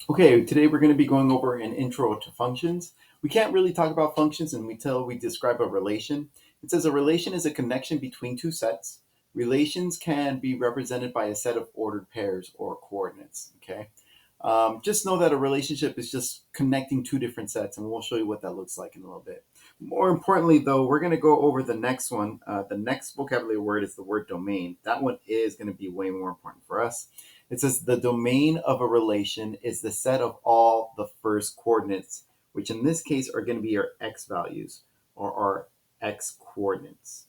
Okay, today we're going to be going over an intro to functions. We can't really talk about functions until we describe a relation. It says a relation is a connection between two sets. Relations can be represented by a set of ordered pairs or coordinates. Okay, just know that a relationship is just connecting two different sets, and we'll show you what that looks like in a little bit. More importantly, though, we're going to go over the next one. The next vocabulary word is the word domain. That one is going to be way more important for us. It says the domain of a relation is the set of all the first coordinates, which in this case are going to be our x values or our x coordinates.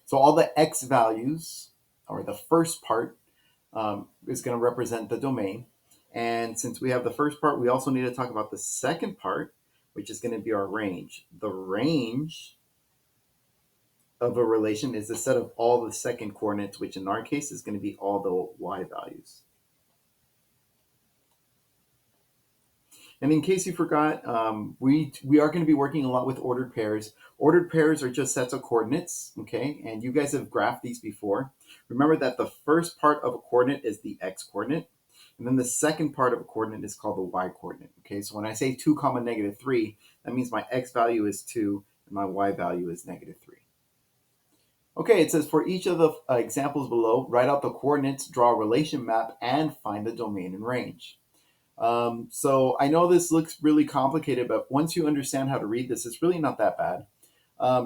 So all the x values, or the first part, is going to represent the domain. And since we have the first part, we also need to talk about the second part, which is going to be our range. The range of a relation is the set of all the second coordinates, which in our case is going to be all the y values. And in case you forgot, we are going to be working a lot with ordered pairs. Ordered pairs are just sets of coordinates, okay? And you guys have graphed these before. Remember that the first part of a coordinate is the x coordinate, and then the second part of a coordinate is called the y coordinate, okay? So when I say 2 comma negative 3, that means my x value is 2 and my y value is negative 3. Okay, it says for each of the examples below, write out the coordinates, draw a relation map, and find the domain and range. So I know this looks really complicated, but once you understand how to read this, it's really not that bad.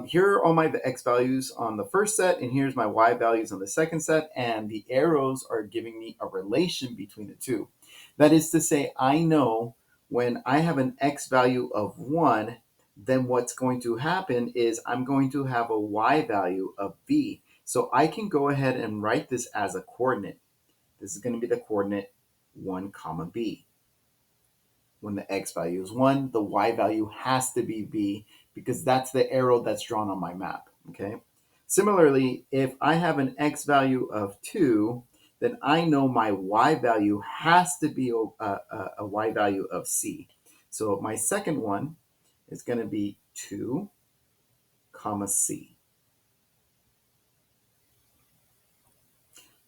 Here are all my x values on the first set, and here's my y values on the second set, and the arrows are giving me a relation between the two. That is to say, I know when I have an x value of 1, then what's going to happen is I'm going to have a y value of b. So I can go ahead and write this as a coordinate. This is going to be the coordinate 1 comma b. When the x value is 1, the y value has to be b because that's the arrow that's drawn on my map, okay? Similarly, if I have an x value of 2, then I know my y value has to be a y value of c. So my second one is going to be 2 comma c.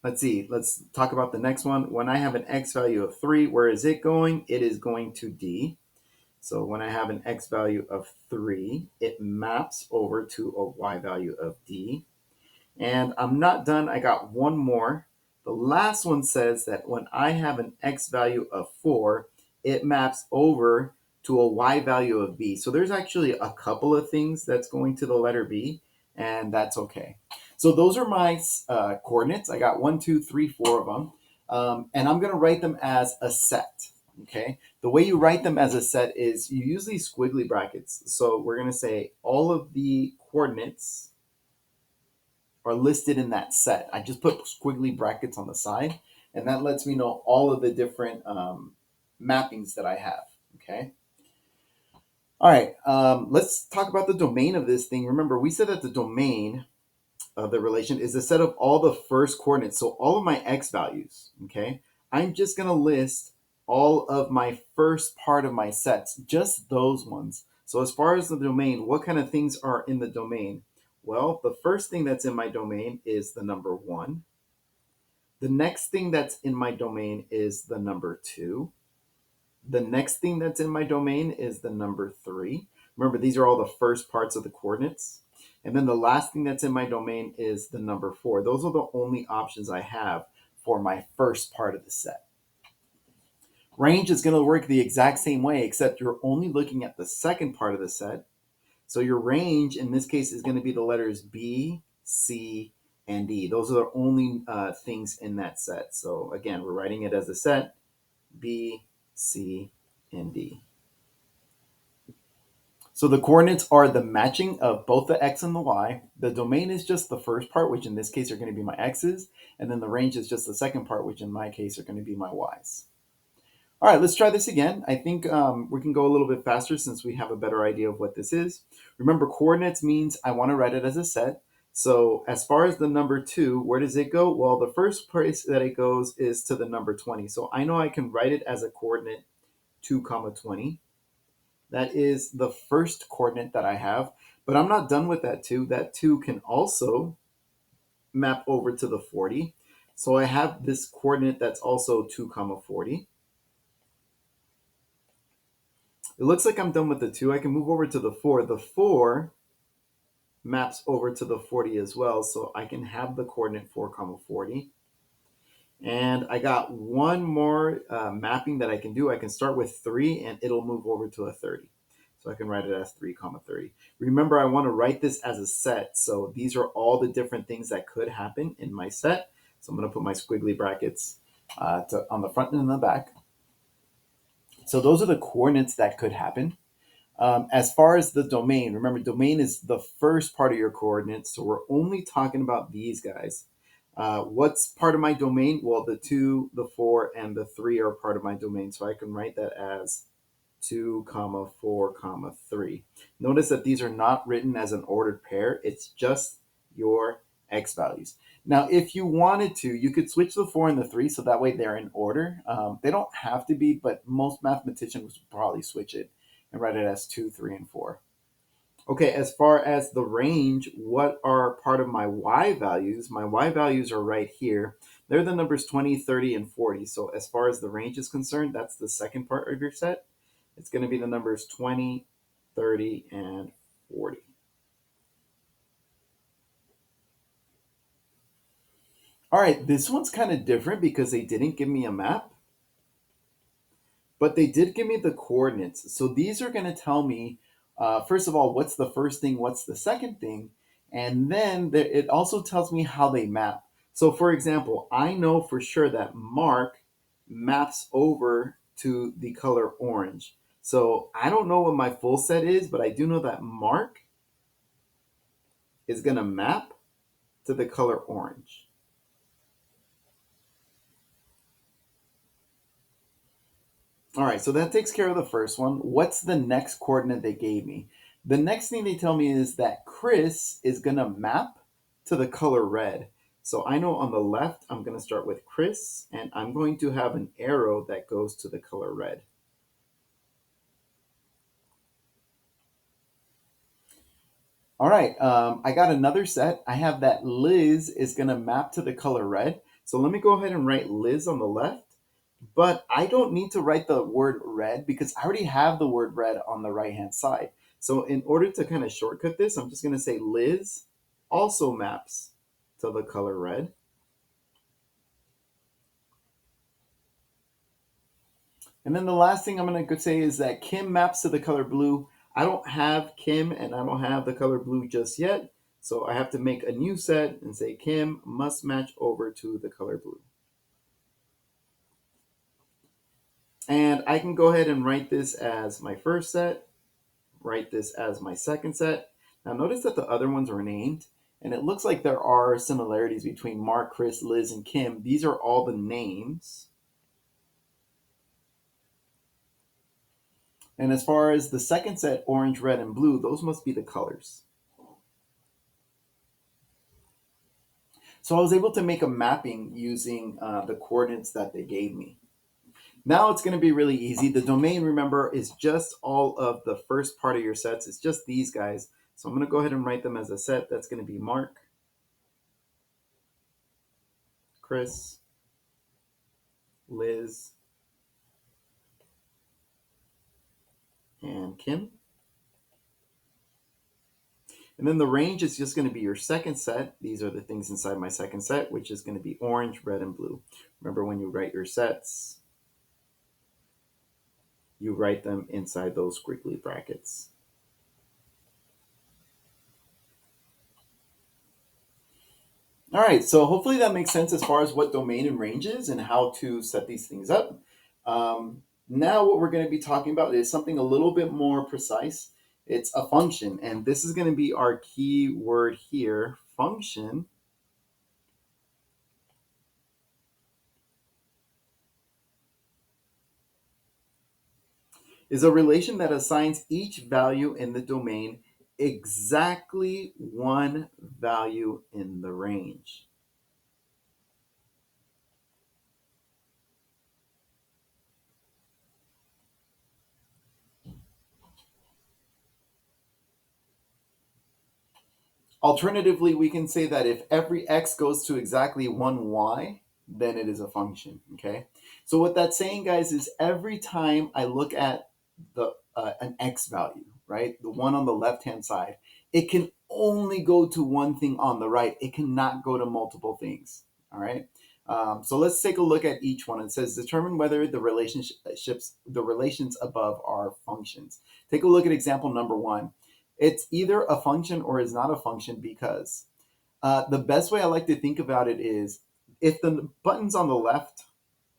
Let's see, let's talk about the next one. When I have an x value of 3, where is it going? It is going to d. So when I have an x value of 3, it maps over to a y value of d. And I'm not done. I got one more. The last one says that when I have an x value of 4, it maps over to a y value of b. So there's actually a couple of things that's going to the letter b, and that's okay. So those are my coordinates. I got 1, 2, 3, 4 of them. And I'm going to write them as a set. Okay. The way you write them as a set is you use these squiggly brackets. So we're going to say all of the coordinates are listed in that set. I just put squiggly brackets on the side, and that lets me know all of the different mappings that I have. Okay. All right. Let's talk about the domain of this thing. Remember, we said that the domain of the relation is a set of all the first coordinates. So all of my x values. Okay. I'm just going to list all of my first part of my sets, just those ones. So as far as the domain, what kind of things are in the domain? Well, the first thing that's in my domain is the number 1. The next thing that's in my domain is the number 2. The next thing that's in my domain is the number 3. Remember, these are all the first parts of the coordinates. And then the last thing that's in my domain is the number 4. Those are the only options I have for my first part of the set. Range is going to work the exact same way, except you're only looking at the second part of the set. So your range in this case is going to be the letters B, C, and D. Those are the only things in that set. So again, we're writing it as a set, B, C, and D. So the coordinates are the matching of both the x and the y. The domain is just the first part, which in this case are going to be my x's. And then the range is just the second part, which in my case are going to be my y's. All right, let's try this again. I think we can go a little bit faster since we have a better idea of what this is. Remember, coordinates means I want to write it as a set. So as far as the number 2, where does it go? Well, the first place that it goes is to the number 20. So I know I can write it as a coordinate 2 comma 20. That is the first coordinate that I have. But I'm not done with that 2. That 2 can also map over to the 40. So I have this coordinate that's also 2 comma 40. It looks like I'm done with the 2. I can move over to the 4. The 4 maps over to the 40 as well, so I can have the coordinate 4 comma 40. And I got one more mapping that I can do. I can start with 3 and it'll move over to a 30. So I can write it as 3 comma 30. Remember, I want to write this as a set. So these are all the different things that could happen in my set. So I'm going to put my squiggly brackets on the front and the back. So those are the coordinates that could happen. As far as the domain, remember, domain is the first part of your coordinates. So we're only talking about these guys. What's part of my domain? Well, the 2, the 4, and the 3 are part of my domain. So I can write that as 2 comma 4 comma 3. Notice that these are not written as an ordered pair. It's just your x values. Now, if you wanted to, you could switch the 4 and the 3 so that way they're in order. They don't have to be, but most mathematicians would probably switch it and write it as 2, 3, and 4. Okay, as far as the range, what are part of my y values? My y values are right here. They're the numbers 20, 30, and 40. So as far as the range is concerned, that's the second part of your set. It's going to be the numbers 20, 30, and 40. All right, this one's kind of different because they didn't give me a map, but they did give me the coordinates. So these are going to tell me, first of all, what's the first thing, what's the second thing, and then it also tells me how they map. So, for example, I know for sure that Mark maps over to the color orange. So I don't know what my full set is, but I do know that Mark is going to map to the color orange. All right, so that takes care of the first one. What's the next coordinate they gave me? The next thing they tell me is that Chris is going to map to the color red. So I know on the left, I'm going to start with Chris, and I'm going to have an arrow that goes to the color red. All right, I got another set. I have that Liz is going to map to the color red. So let me go ahead and write Liz on the left. But I don't need to write the word red because I already have the word red on the right hand side. So in order to kind of shortcut this, I'm just going to say Liz also maps to the color red. And then the last thing I'm going to say is that Kim maps to the color blue. I don't have Kim and I don't have the color blue just yet. So I have to make a new set and say Kim must match over to the color blue. And I can go ahead and write this as my first set, write this as my second set. Now notice that the other ones are named, and it looks like there are similarities between Mark, Chris, Liz, and Kim. These are all the names. And as far as the second set, orange, red, and blue, those must be the colors. So I was able to make a mapping using the coordinates that they gave me. Now it's going to be really easy. The domain, remember, is just all of the first part of your sets. It's just these guys. So I'm going to go ahead and write them as a set. That's going to be Mark, Chris, Liz, and Kim. And then the range is just going to be your second set. These are the things inside my second set, which is going to be orange, red, and blue. Remember, when you write your sets, you write them inside those squiggly brackets. All right, so hopefully that makes sense as far as what domain and range is and how to set these things up. Now what we're going to be talking about is something a little bit more precise. It's a function, and this is going to be our key word here, function. Is a relation that assigns each value in the domain exactly one value in the range. Alternatively, we can say that if every x goes to exactly one y, then it is a function. Okay. So what that's saying, guys, is every time I look at the an x value, right, the one on the left hand side, it can only go to one thing on the right. It cannot go to multiple things. All right. So let's take a look at each one. It says determine whether the relations above are functions. Take a look at example number one. It's either a function or is not a function because the best way I like to think about it is if the buttons on the left,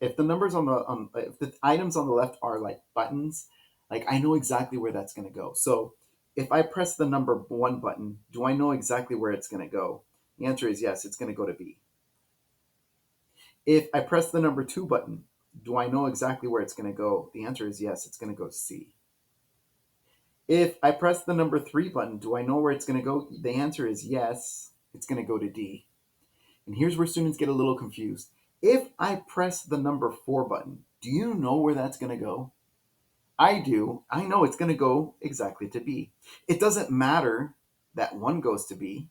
if the numbers if the items on the left are like buttons, like I know exactly where that's going to go. So if I press the number one button, do I know exactly where it's going to go? The answer is yes, it's going to go to B. If I press the number two button, do I know exactly where it's going to go? The answer is yes, it's going to go to C. If I press the number three button, do I know where it's going to go? The answer is yes, it's going to go to D. And here's where students get a little confused. If I press the number four button, do you know where that's going to go? I do. I know it's going to go exactly to B. It doesn't matter that one goes to B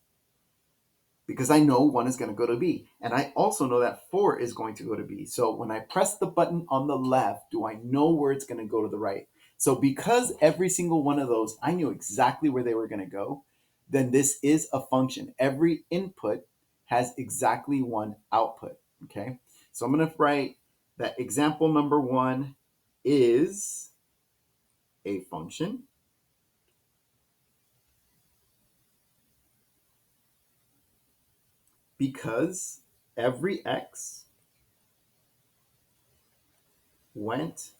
because I know one is going to go to B. And I also know that four is going to go to B. So when I press the button on the left, do I know where it's going to go to the right? So because every single one of those, I knew exactly where they were going to go, then this is a function. Every input has exactly one output. Okay. So I'm going to write that example number one is a function because every x went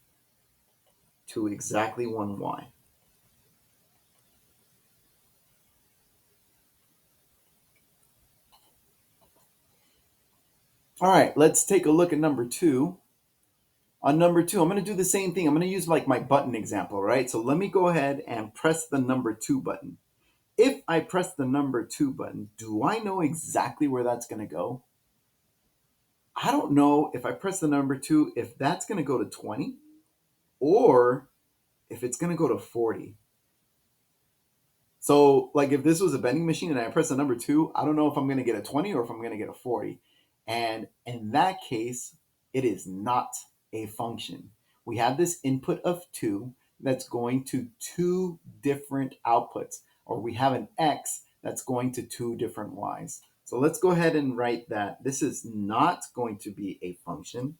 to exactly one y. All right, let's take a look at number two. On number two, I'm going to do the same thing. I'm going to use like my button example, right? So let me go ahead and press the number two button. If I press the number two button, do I know exactly where that's going to go? I don't know if I press the number two, if that's going to go to 20 or if it's going to go to 40. So, like, if this was a vending machine and I press the number two, I don't know if I'm going to get a 20 or if I'm going to get a 40. And in that case, it is not a function. We have this input of two that's going to two different outputs, or we have an x that's going to two different y's. So let's go ahead and write that this is not going to be a function.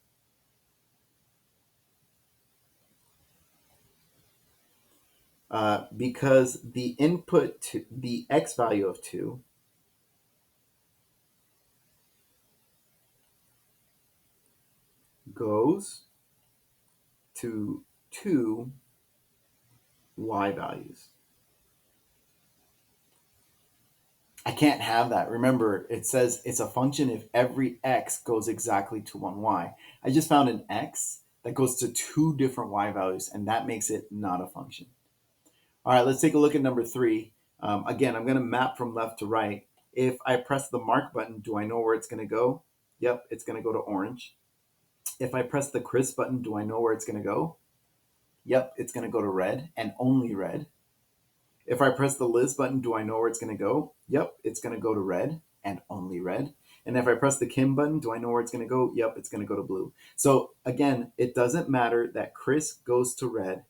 Because the input to the x value of 2 goes to two y values. I can't have that. Remember, it says it's a function if every x goes exactly to one y. I just found an x that goes to two different y values, and that makes it not a function. All right, let's take a look at number three. Again, I'm going to map from left to right. If I press the mark button, do I know where it's going to go? Yep, it's going to go to orange. If I press the Chris button, do I know where it's going to go? Yep, it's going to go to red and only red. If I press the Liz button, do I know where it's going to go? Yep, it's going to go to red and only red. And if I press the Kim button, do I know where it's going to go? Yep, it's going to go to blue. So again, it doesn't matter that Chris goes to red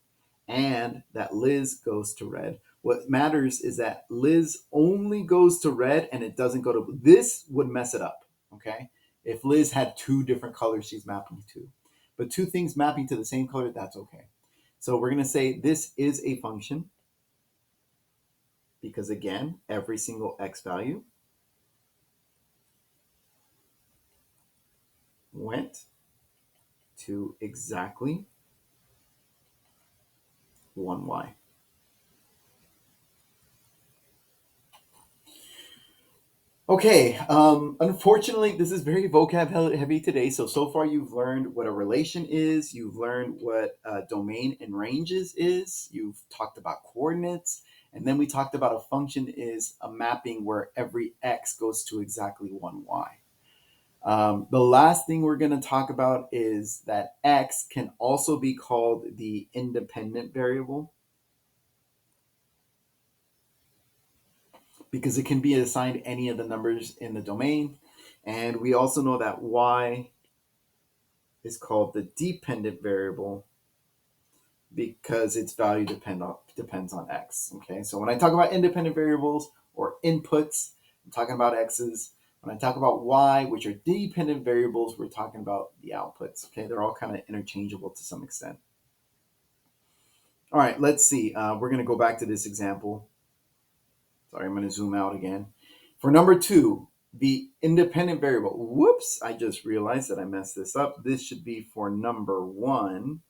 and that Liz goes to red. What matters is that Liz only goes to red and it doesn't go to blue. This would mess it up, okay? If Liz had two different colors she's mapping to. But two things mapping to the same color, that's okay. So we're going to say this is a function because again, every single x value went to exactly 1y. Okay, unfortunately, this is very vocab heavy today. So far you've learned what a relation is, you've learned what domain and ranges is, you've talked about coordinates, and then we talked about a function is a mapping where every x goes to exactly one y. The last thing we're going to talk about is that x can also be called the independent variable because it can be assigned any of the numbers in the domain. And we also know that y is called the dependent variable because its value depends on x. Okay, so when I talk about independent variables or inputs, I'm talking about x's. When I talk about y, which are dependent variables, we're talking about the outputs. Okay, they're all kind of interchangeable to some extent. All right, let's see. We're going to go back to this example. Sorry, I'm going to zoom out again. For number 2, the independent variable. Whoops, I just realized that I messed this up. This should be for number 1.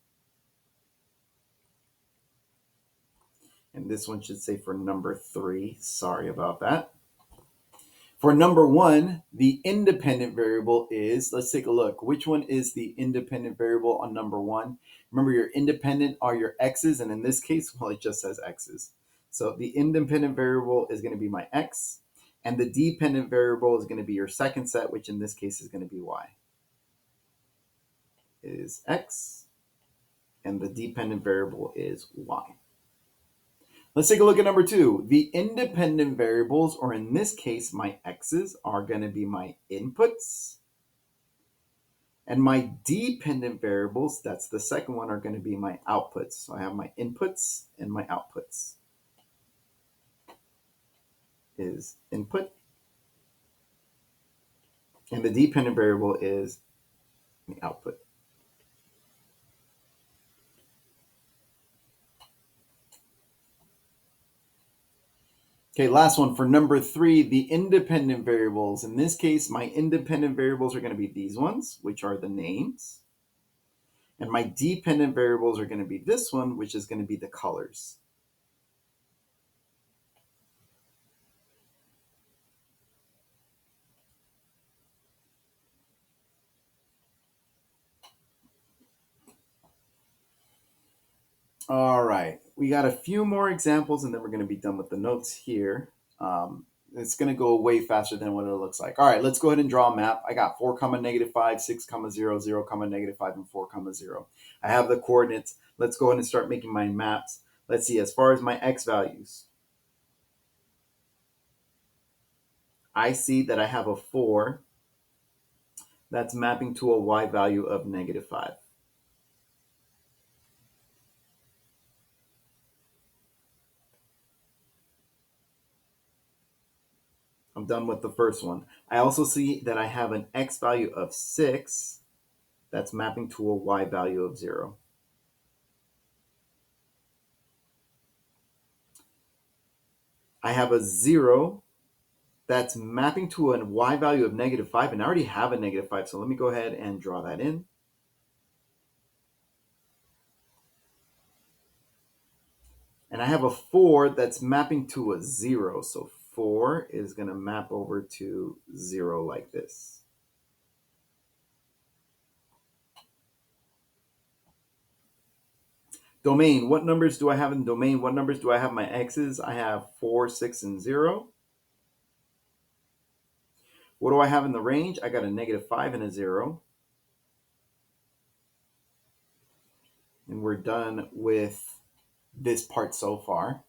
And this one should say for number 3. Sorry about that. For number 1, the independent variable is, let's take a look. Which one is the independent variable on number 1? Remember, your independent are your x's, and in this case, well, it just says x's. So the independent variable is going to be my x, and the dependent variable is going to be your second set, which in this case is going to be y. It is x, and the dependent variable is y. Let's take a look at number 2. The independent variables, or in this case, my x's, are going to be my inputs. And my dependent variables, that's the second one, are going to be my outputs. So I have my inputs and my outputs. Is input. And the dependent variable is the output. Okay, last one for number 3, the independent variables. In this case, my independent variables are going to be these ones, which are the names. And my dependent variables are going to be this one, which is going to be the colors. All right, we got a few more examples and then we're going to be done with the notes here. It's going to go way faster than what it looks like. All right, let's go ahead and draw a map. I got 4, -5, 6, 0, 0, -5, and 4, 0. I have the coordinates. Let's go ahead and start making my maps. Let's see, as far as my x values, I see that I have a 4 that's mapping to a y value of -5. I'm done with the first one. I also see that I have an x value of 6 that's mapping to a y value of 0. I have a 0 that's mapping to a y value of -5, and I already have a -5, so let me go ahead and draw that in. And I have a 4 that's mapping to a 0, so 4 is going to map over to 0 like this. Domain, what numbers do I have in domain? What numbers do I have my x's? I have 4, 6, and 0. What do I have in the range? I got a -5 and a 0. And we're done with this part so far.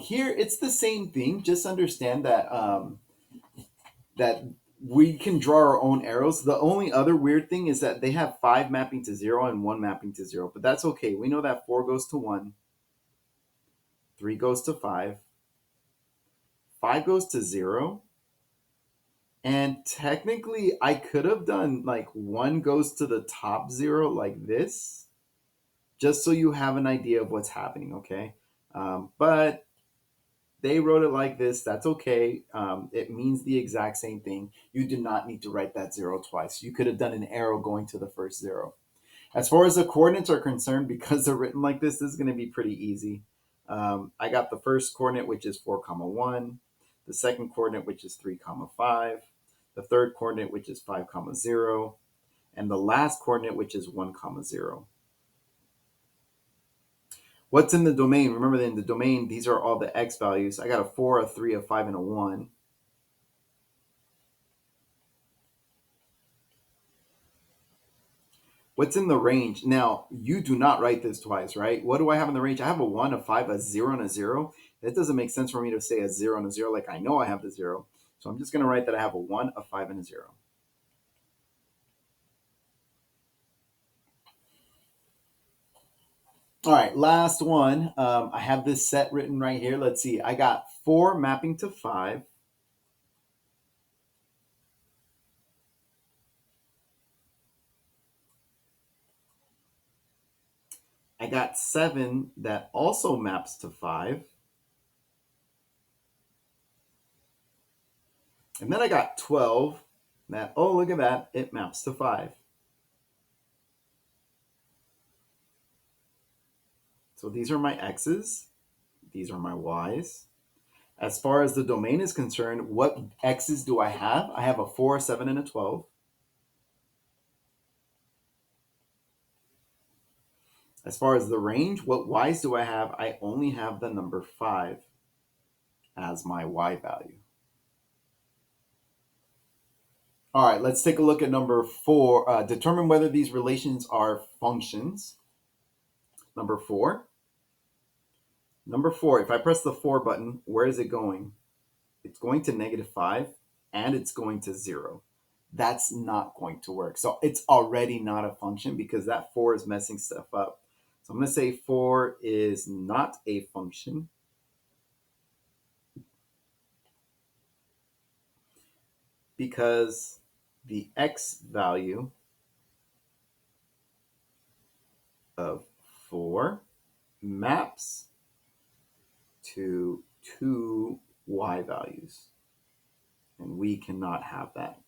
Here, it's the same thing. Just understand that that we can draw our own arrows. The only other weird thing is that they have 5 mapping to 0 and 1 mapping to 0. But that's okay. We know that 4 goes to 1. 3 goes to 5. 5 goes to 0. And technically, I could have done like 1 goes to the top 0 like this, just so you have an idea of what's happening, okay? But they wrote it like this. That's okay. It means the exact same thing. You do not need to write that 0 twice. You could have done an arrow going to the first 0. As far as the coordinates are concerned, because they're written like this is going to be pretty easy. I got the first coordinate, which is 4, 1, the second coordinate, which is 3, 5, the third coordinate, which is 5, 0, and the last coordinate, which is 1, 0. What's in the domain? Remember that in the domain, these are all the x values. I got a 4, a 3, a 5, and a 1. What's in the range? Now, you do not write this twice, right? What do I have in the range? I have a 1, a 5, a 0, and a 0. It doesn't make sense for me to say a 0 and a 0 like I know I have the 0. So I'm just going to write that I have a 1, a 5, and a 0. All right, last one. I have this set written right here. Let's see. I got 4 mapping to 5. I got 7 that also maps to 5. And then I got 12 that, oh, look at that, it maps to 5. So these are my x's. These are my y's. As far as the domain is concerned, what x's do I have? I have a 4, a 7, and a 12. As far as the range, what y's do I have? I only have the number 5 as my y value. All right, let's take a look at number 4. Determine whether these relations are functions. Number 4. Number 4, if I press the 4 button, where is it going? It's going to -5 and it's going to 0. That's not going to work. So it's already not a function because that 4 is messing stuff up. So I'm going to say 4 is not a function because the x value of 4 maps to 2 y values. And we cannot have that.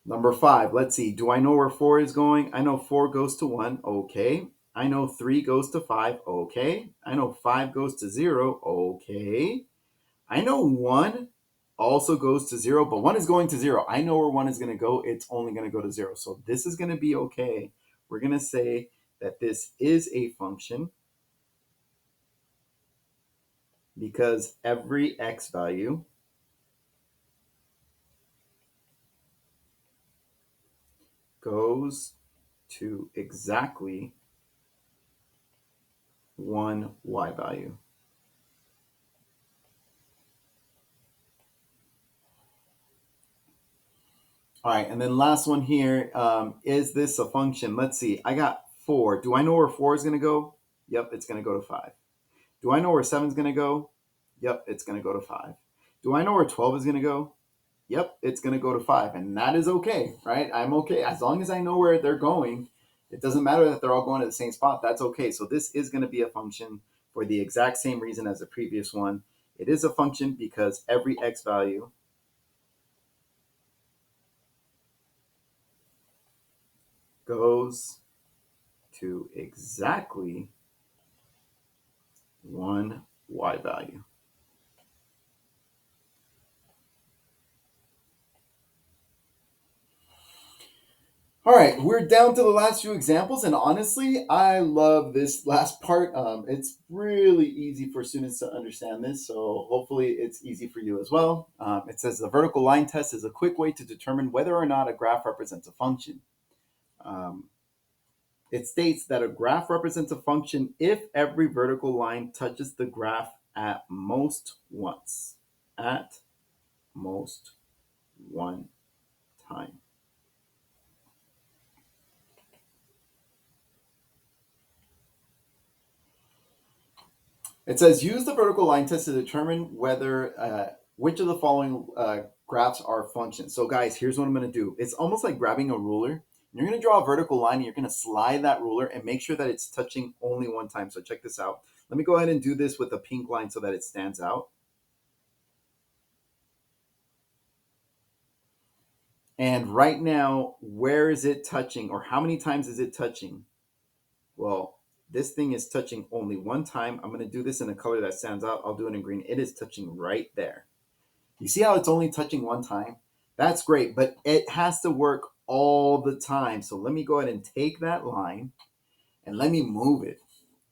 Number 5, let's see. Do I know where 4 is going? I know 4 goes to 1. Okay. I know 3 goes to 5. Okay. I know 5 goes to 0. Okay. I know 1 also goes to 0, but 1 is going to 0. I know where 1 is going to go. It's only going to go to 0. So this is going to be okay. We're going to say that this is a function because every x value goes to exactly 1 y value. All right, and then last one here. Is this a function? Let's see. I got 4. Do I know where 4 is going to go? Yep, it's going to go to 5. Do I know where 7 is going to go? Yep, it's going to go to 5. Do I know where 12 is going to go? Yep, it's going to go to 5. And that is okay, right? I'm okay. As long as I know where they're going, it doesn't matter that they're all going to the same spot. That's okay. So this is going to be a function for the exact same reason as the previous one. It is a function because every x value goes to exactly 1 y value. All right, we're down to the last few examples, and honestly, I love this last part. It's really easy for students to understand this, so hopefully it's easy for you as well. It says the vertical line test is a quick way to determine whether or not a graph represents a function. Um, it states that a graph represents a function if every vertical line touches the graph at most once. At most one time. It says use the vertical line test to determine whether which of the following graphs are functions. So guys, here's what I'm going to do. It's almost like grabbing a ruler. You're going to draw a vertical line and you're going to slide that ruler and make sure that it's touching only one time. So check this out. Let me go ahead and do this with a pink line so that it stands out. And right now, where is it touching or how many times is it touching? Well, this thing is touching only one time. I'm going to do this in a color that stands out. I'll do it in green. It is touching right there. You see how it's only touching one time? That's great, but it has to work all the time. So let me go ahead and take that line and let me move it.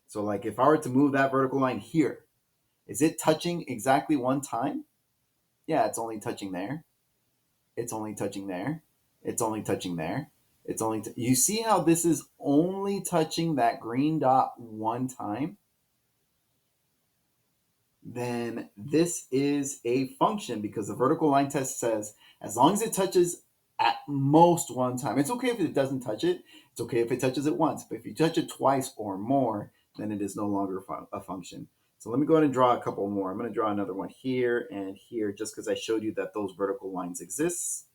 So like if I were to move that vertical line here, is it touching exactly one time? Yeah, it's only touching there. It's only touching there. It's only touching there. It's only, you see how this is only touching that green dot one time? Then this is a function because the vertical line test says as long as it touches at most one time. It's okay if it doesn't touch it. It's okay if it touches it once. But if you touch it twice or more, then it is no longer a function. So let me go ahead and draw a couple more. I'm going to draw another one here and here just because I showed you that those vertical lines exist.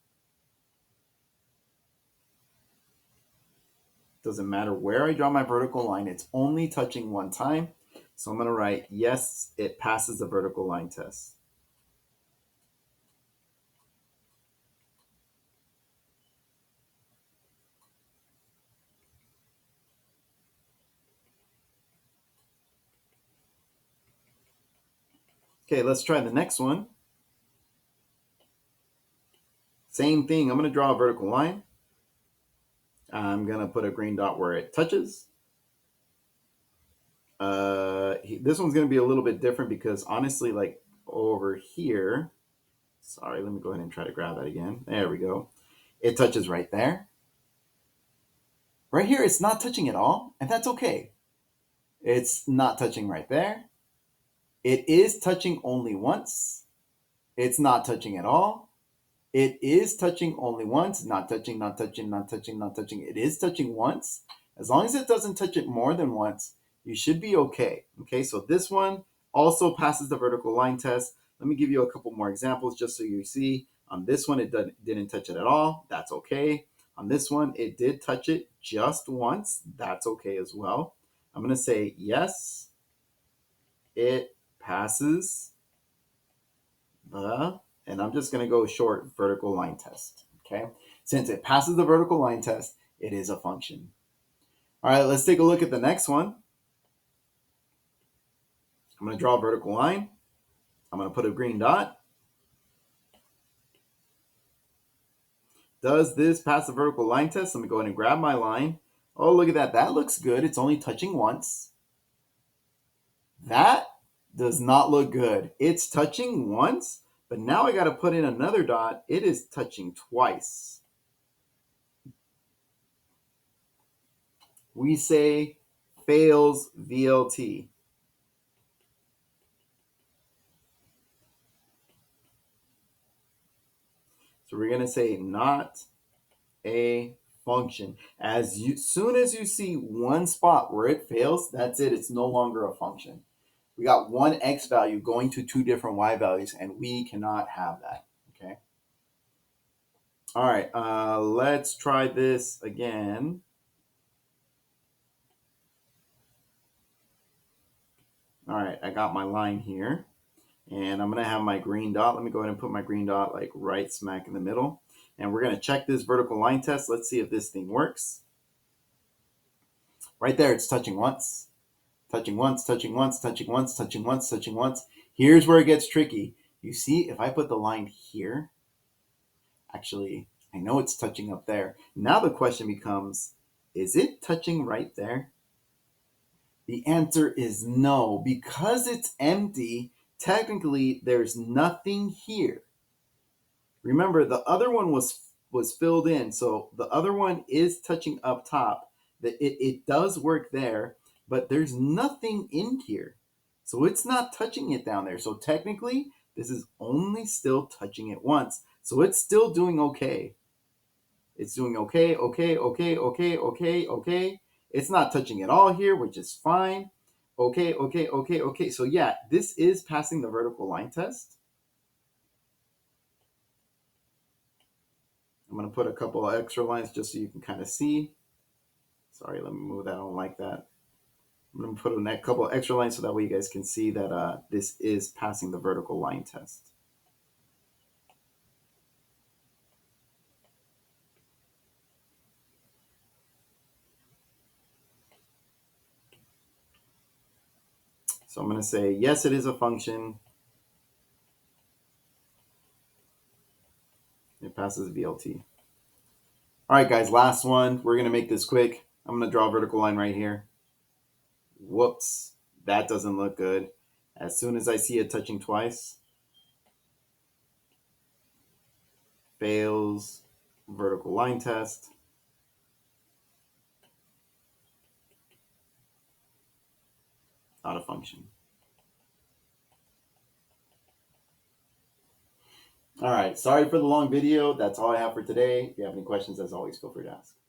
Doesn't matter where I draw my vertical line, it's only touching one time. So I'm going to write, yes, it passes the vertical line test. Okay, let's try the next one. Same thing. I'm going to draw a vertical line. I'm going to put a green dot where it touches. This one's going to be a little bit different because honestly, like over here, sorry, let me go ahead and try to grab that again. There we go. It touches right there. Right here, it's not touching at all, and that's okay. It's not touching right there. It is touching only once. It's not touching at all. It is touching only once, not touching, not touching, not touching, not touching. It is touching once. As long as it doesn't touch it more than once, you should be okay. Okay, so this one also passes the vertical line test. Let me give you a couple more examples just so you see. On this one, it didn't touch it at all. That's okay. On this one, it did touch it just once. That's okay as well. I'm going to say, yes, it passes the, and I'm just going to go short vertical line test. Okay. Since it passes the vertical line test, it is a function. All right, let's take a look at the next one. I'm going to draw a vertical line. I'm going to put a green dot. Does this pass the vertical line test? Let me go ahead and grab my line. Oh, look at that. That looks good. It's only touching once. That does not look good. It's touching once, but now I got to put in another dot. It is touching twice. We say fails VLT. So we're going to say not a function. Soon as you see one spot where it fails, that's it. It's no longer a function. We got one x value going to two different y values, and we cannot have that. Okay. All right. Let's try this again. All right. I got my line here, and I'm going to have my green dot. Let me go ahead and put my green dot like right smack in the middle. And we're going to check this vertical line test. Let's see if this thing works. Right there, it's touching once, touching once, touching once, touching once, touching once, touching once. Here's where it gets tricky. You see, if I put the line here, actually, I know it's touching up there. Now the question becomes, is it touching right there? The answer is no. Because it's empty, technically there's nothing here. Remember, the other one was filled in, so the other one is touching up top. It does work there, but there's nothing in here. So it's not touching it down there. So technically, this is only still touching it once. So it's still doing okay. It's doing okay, okay, okay, okay, okay, okay. It's not touching at all here, which is fine. Okay, okay, okay, okay. So yeah, this is passing the vertical line test. I'm going to put a couple of extra lines just so you can kind of see. Sorry, let me move that. I don't like that. I'm going to put a couple of extra lines so that way you guys can see that this is passing the vertical line test. So I'm going to say, yes, it is a function. It passes VLT. All right, guys, last one. We're going to make this quick. I'm going to draw a vertical line right here. Whoops, that doesn't look good. As soon as I see it touching twice, fails vertical line test. Not a function. All right. Sorry for the long video. That's all I have for today. If you have any questions, as always, feel free to ask.